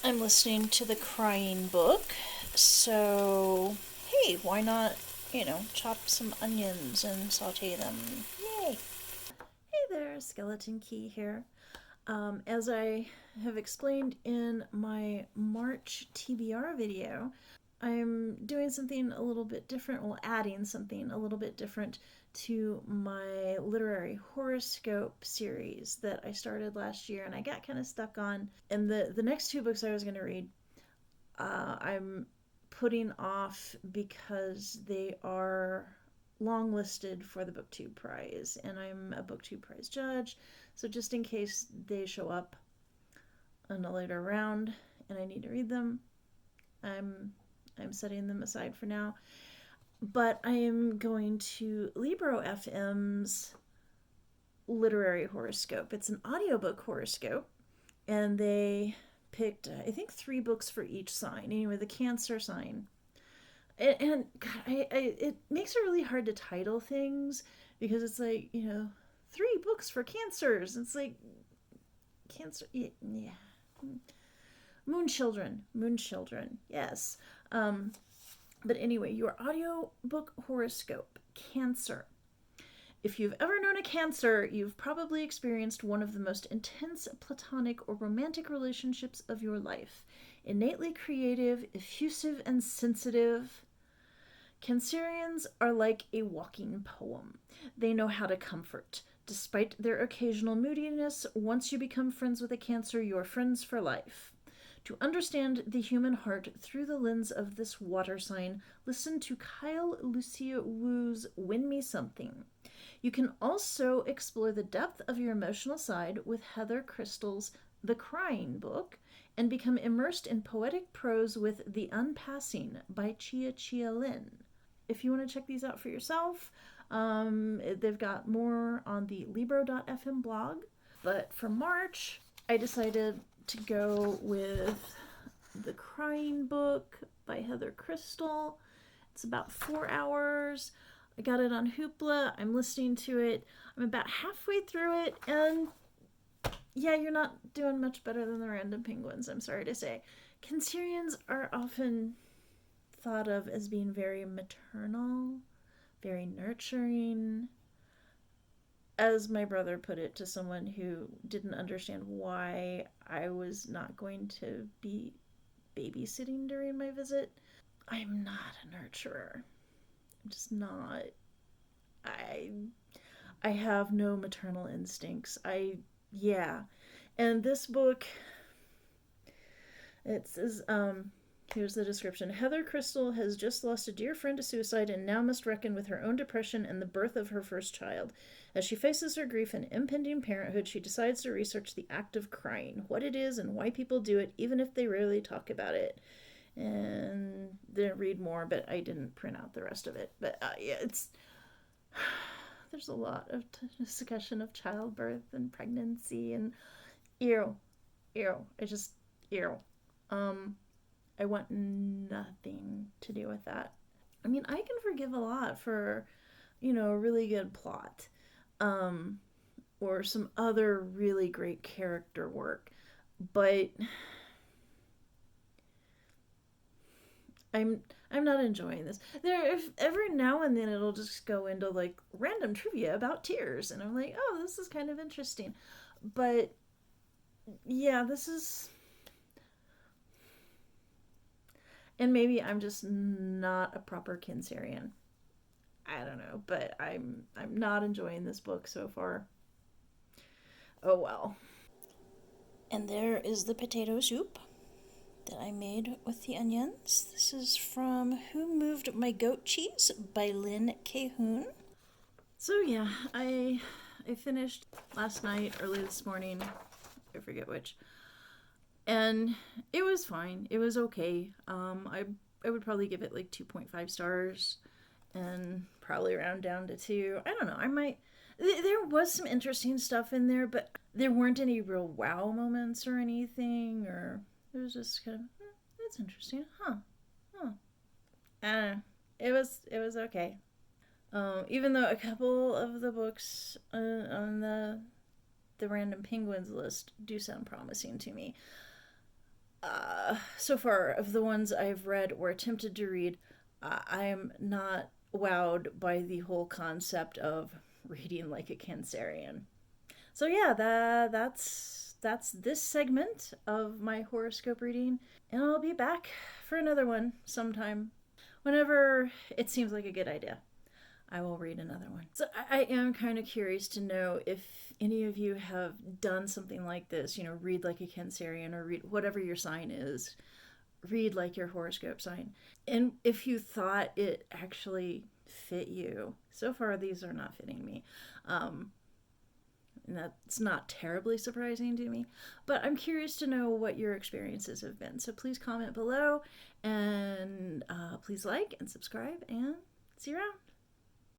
I'm listening to the Crying Book, so hey, why not, chop some onions and saute them? Yay! Hey there, Skeleton Key here. As I have explained in my March TBR video, I'm doing something a little bit different, well, adding something a little bit different to my literary horoscope series that I started last year and I got kind of stuck on. And the next two books I was going to read, I'm putting off because they are long listed for the BookTube prize, and I'm a BookTube prize judge, so just in case they show up in a later round and I need to read them, I'm setting them aside for now. But I am going to Libro FM's literary horoscope. It's an audiobook horoscope, and they picked, I think, 3 books for each sign. Anyway, the Cancer sign. And God, it makes it really hard to title things because it's like, 3 books for Cancers. It's like, Cancer, yeah. Moon Children, yes. But anyway, your audiobook horoscope, Cancer. If you've ever known a Cancer, you've probably experienced one of the most intense platonic or romantic relationships of your life. Innately creative, effusive, and sensitive, Cancerians are like a walking poem. They know how to comfort. Despite their occasional moodiness, once you become friends with a Cancer, you're friends for life. To understand the human heart through the lens of this water sign, listen to Kyle Lucia Wu's Win Me Something. You can also explore the depth of your emotional side with Heather Crystal's The Crying Book and become immersed in poetic prose with The Unpassing by Chia Chia Lin. If you want to check these out for yourself, they've got more on the Libro.fm blog. But for March, I decided to go with The Crying Book by Heather Crystal. It's about 4 hours. I got it on Hoopla. I'm listening to it. I'm about halfway through it, and yeah, you're not doing much better than the Random Penguins, I'm sorry to say. Cancerians are often thought of as being very maternal, very nurturing. As my brother put it to someone who didn't understand why I was not going to be babysitting during my visit, I'm not a nurturer. I'm just not. I I have no maternal instincts. Yeah. And this book, it says, here's the description. Heather Crystal has just lost a dear friend to suicide and now must reckon with her own depression and the birth of her first child. As she faces her grief and impending parenthood, she decides to research the act of crying, what it is and why people do it, even if they rarely talk about it. And then read more, but I didn't print out the rest of it. But yeah, there's a lot of discussion of childbirth and pregnancy and ew, ew. Ew. Um, I want nothing to do with that. I mean, I can forgive a lot for, a really good plot, or some other really great character work, but I'm not enjoying this. If every now and then it'll just go into like random trivia about tears, and I'm like, oh, this is kind of interesting, but yeah, this is, and maybe I'm just not a proper Cancerian. I don't know, but I'm not enjoying this book so far. Oh well. And there is the potato soup that I made with the onions. This is from Who Moved My Goat Cheese by Lynn Cahoon. So yeah, I finished last night, early this morning, I forget which, and it was fine. It was okay. I would probably give it like 2.5 stars, and probably round down to 2. I don't know. I might. There was some interesting stuff in there, but there weren't any real wow moments or anything, or it was just kind of, that's interesting, huh? I don't know. It was okay. Even though a couple of the books on the Random Penguins list do sound promising to me. so far, of the ones I've read or attempted to read, I am not wowed by the whole concept of reading like a Cancerian. So yeah, that's this segment of my horoscope reading, and I'll be back for another one sometime. Whenever it seems like a good idea, I will read another one. So I am kind of curious to know if any of you have done something like this, read like a Cancerian or read whatever your sign is, read like your horoscope sign. And if you thought it actually fit you. So far, these are not fitting me. And that's not terribly surprising to me, but I'm curious to know what your experiences have been. So please comment below, and please like and subscribe, and see you around.